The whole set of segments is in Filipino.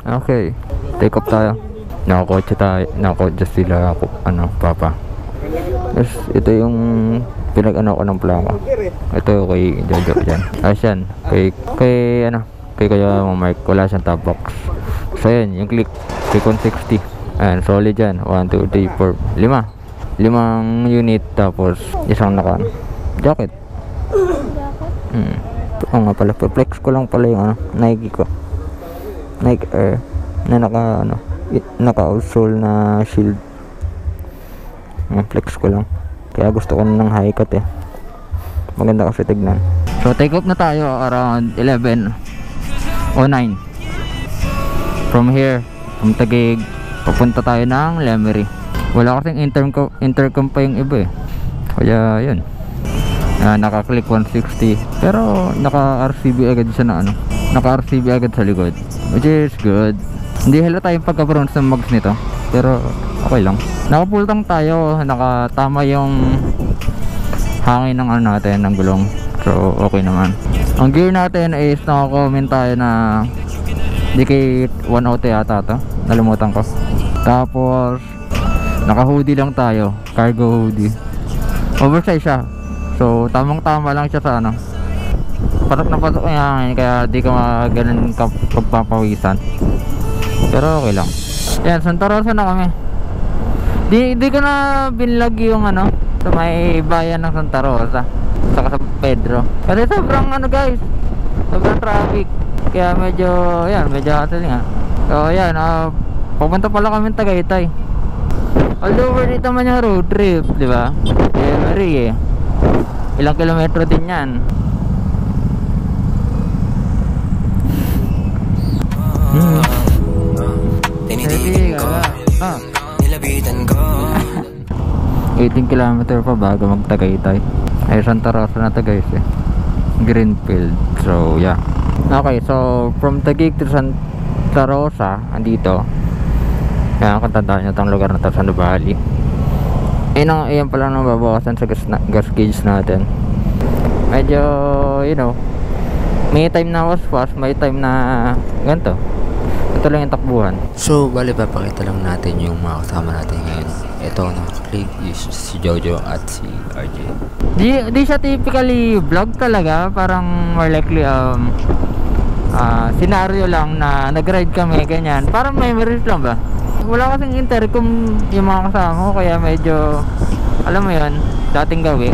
Okay, take off tayo. Nakakotse tayo. Nakakotse sila ako. Ano, papa. Yes, ito yung pinag-ano ko ng plaka. Ito kay Jojo dyan. Ayos yan. Kay Kuya Mark. Wala siyang top box. So yan, yung click. Click on 60. Ayan, solid yan. 1, 2, 3, 4, 5. 5 unit. Tapos, isang jacket. Oo nga pala. Flex ko lang pala yung Nike ko. Nike Air. Na naka-outsole na shield. Flex ko lang. Kaya gusto ko ng high cut eh. Maganda kasi tignan. So take off na tayo around 11 o 9. From here, from Taguig, papunta tayo ng Lemery. Wala kasing intercom pa yung iba eh. Kaya yun. Naka-click 160. Pero naka-RCB agad siya na naka-RCB agad sa likod. Which is good. Hindi halata yung pagka-bronze ng mags nito. Pero okay lang. Nakapultang tayo, nakatama yung hangin ng natin, ng gulong. So okay naman. Ang gear natin is naka-comment tayo na DK1OT yata to. Nalimutan ko. Tapos naka-hoodie lang tayo, cargo hoodie. Oversize siya. So tamang tama lang siya sa pasok na pasok yung hangin, kaya di ka ganun pagpapawisan. Pero okay lang. Yan, Santa Rosa na kami. Di ko na binlog yung sa may bayan ng Santa Rosa, saka sa Pedro. Kasi sobrang guys, sobrang traffic. Kaya medyo hassle nga. So yan, pupunta pala kami Tagaytay. Although worth it naman yung road trip, di ba? Lemery ilang kilometro din yan. Tinitingin ko, nilapitan ko. 18 km pa bago mag-Tagaytay. Ay, Santa Rosa na to guys eh. Greenfield. So yeah. Okay, so from Taguig to Santa Rosa, andito. Kaya kung tandaan nyo itong lugar na to sa Nubali. Ayan pala nang babawasan sa gas gauge natin. Medyo, may time na waswas, may time na ganito. Ito lang yung takbuhan. So, bali papakita lang natin yung mga kasama natin ngayon. Ito si Jojo at si RJ. Di siya typically vlog talaga. Parang more likely scenario lang na nag-ride kami, ganyan. Parang memories lang ba? Wala kasing intercom yung mga kasama ko, kaya medyo, alam mo yun, dating gawi.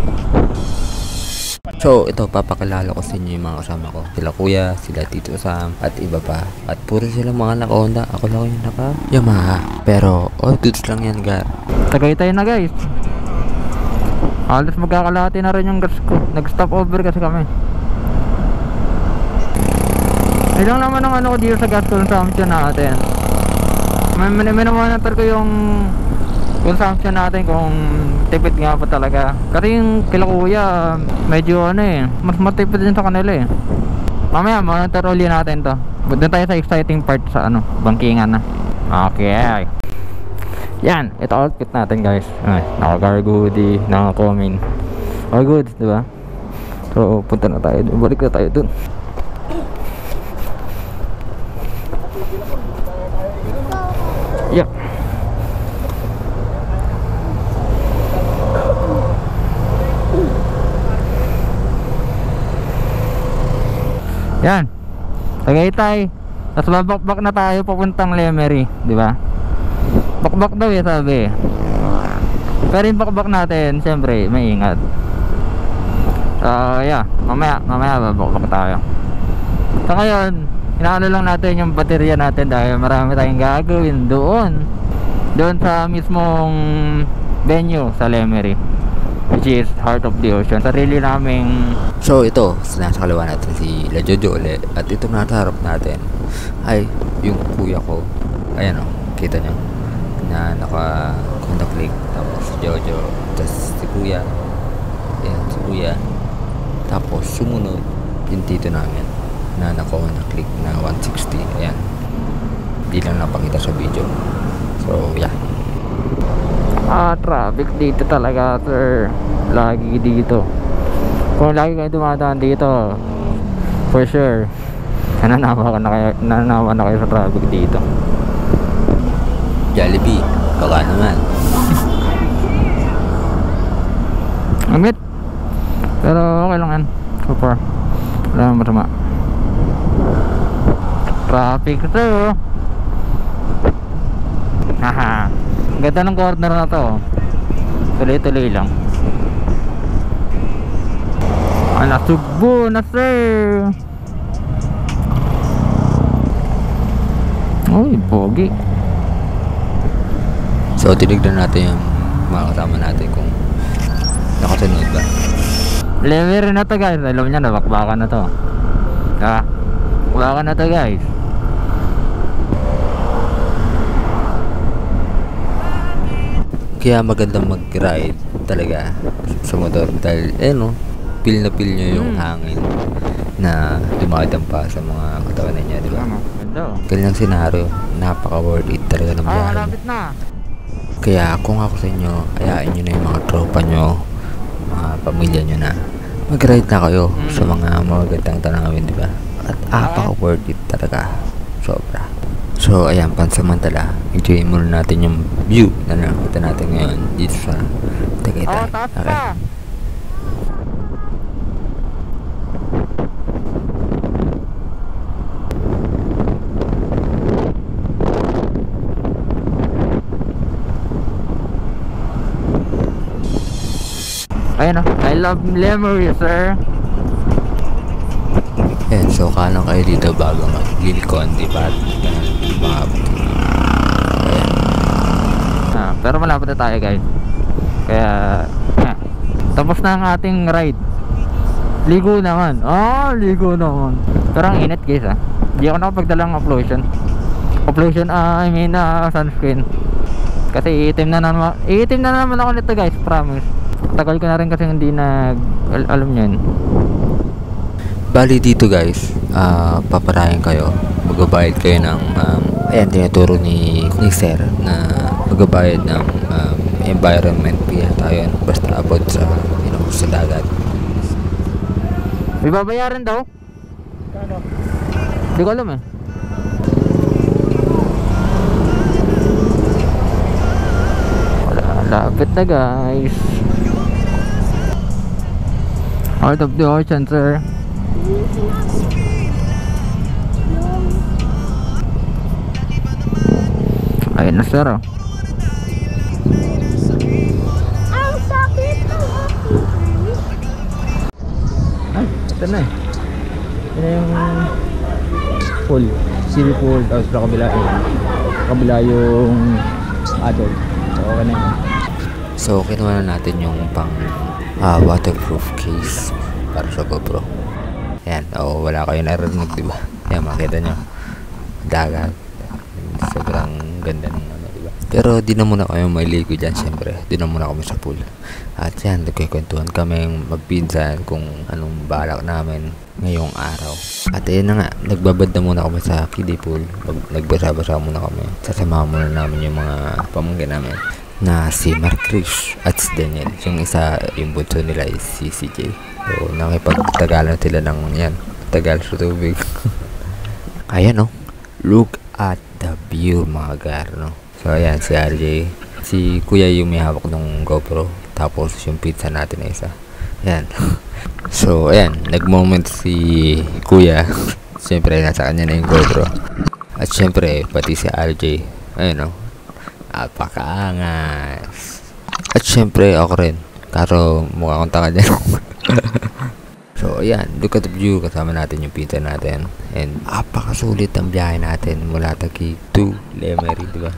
So ito, papakilala ko sa inyo yung mga kasama ko. Sila Kuya, sila Tito Sam, at iba pa. At puro sila mga naka-Honda. Ako lang yung naka-Yamaha. Pero all goods lang yan, gar. Tagaytay na guys. Halos magkakalahati na rin yung gas ko. Nag-stop over kasi kami. Ilang naman ang ko dito sa gas consumption natin. Minamonitor ko yung consumption natin kung tipid nga pa talaga. Kasi yung kila Kuya medyo mas matipid din sa kanila eh. Mamaya monitor ulit natin to. Doon tayo sa exciting part sa bangkingan na. Okay. Yan, ito outfit natin guys. Naka-cargo hoodie, naka-comin. All good, diba? So punta na tayo dun. Balik na tayo dun. Yeah. Yan. Tagaytay. Tapos babakbak na tayo papuntang Lemery, di ba? Bakbak daw sabi. Pero yung bakbak natin, siyempre, maingat. Yeah, mamaya babakbak tayo. So ngayon, inaano lang natin yung baterya natin dahil marami tayong gagawin doon sa mismong venue sa Lemery, which is Heart of the Ocean. Sarili naming... So ito, nasa kaliwa natin si La Jojo ulit. At ito nasa harap natin ay yung kuya ko. Ayan kita nyo na naka-contact link. Tapos si Jojo, tapos si kuya. Ayan, si kuya. Tapos sumunod yung tito namin na naka-contact link na 160. Ayan, di lang napakita sa video. So yeah. Traffic dito talaga sir. Lagi dito. Kung lagi kayo dumadaan dito, for sure Nananawa na kayo sa traffic dito. Jollibee, baka naman. Amit. Pero okay lang yan. So far. Wala naman masama. Traffic to. Haha. Ganda ng corner na to. Tuloy-tuloy lang. Nasugbo na sir. Uy, pogi. So tinignan natin yung mga kasama natin kung nakasunod ba. Lever na to guys. Alam niya na, bakbakan na to. Bakbakan na to guys. Kaya magandang mag-ride talaga sa motor dahil feel na feel nyo yung hangin na dumadampa sa mga katawan niya, di ba? Kailang senaryo, napaka worth it talaga ng biyahe. Malapit na. Kaya kung ako sa inyo, ayain nyo na yung mga tropa nyo, mga pamilya nyo na mag-ride na kayo sa mga magagandang tanawin, di ba? At napaka worth it talaga, sobra. So ayan, pansamantala, enjoy muna natin yung view na nakita natin ngayon dito sa Tagaytay. Okay. Ayun o, I love Lemery, sir. Ayan, so kalang kayo dito bago mag-lilikon, di ba? Mga pero malapit na tayo guys. Kaya tapos na ang ating ride. Ligo naman. Ligo naman. Pero ang init guys Hindi ako nakapagdalang off-lotion. I mean sunscreen. Kasi iitim na naman ako nito guys, promise. Tagal ko na rin kasi hindi alam nyo yun. Bali dito guys, paparayan kayo. Magbabayad kayo ng ayan, tinuturo ni Sir na magbabayad ng environment fee tayo basta about sa sa dagat. May babayaran daw? Kano? Hindi ko alam Lapit na guys. Out of the ocean, sir. Ayun na sir Ang sakit ng ito na Ito na yung pool. City pool. Tapos sa kabila yung adult. So okay na yun. So kinuha na natin yung pang waterproof case para sa GoPro. Ayan, wala kayo narinig, diba? Ayan, makita nyo dagat, sobrang ganda ng diba? Pero di na muna kayo mailigo dyan, syempre. Di na muna kami sa pool. At yan, nagkikwentuhan kami magpinsan kung anong balak namin ngayong araw. At ayun na nga, nagbabad na muna kami sa kiddie pool. Nagbasa-basa muna kami. Sasamahan muna namin yung mga pamangkin namin na si Mark Rich at si Daniel. Yung isa, yung bunso nila is si CJ. So nakipagtagalan sila ng yan, tagal sa tubig. Ayan look at the view mga gar So ayan, si RJ, si Kuya yung may hawak ng GoPro, tapos yung pizza natin na isa. Ayan. So ayan, nag-moment si Kuya. Siyempre nasa kanya na yung GoPro. At siyempre pati si RJ, ayun napakaangas. At siyempre ako rin, karo mukha akong tanga dyan. So ayan, look at the view, kasama natin yung pizza natin. And apakasulit ang biyahe natin mula Taguig to Lemery, diba?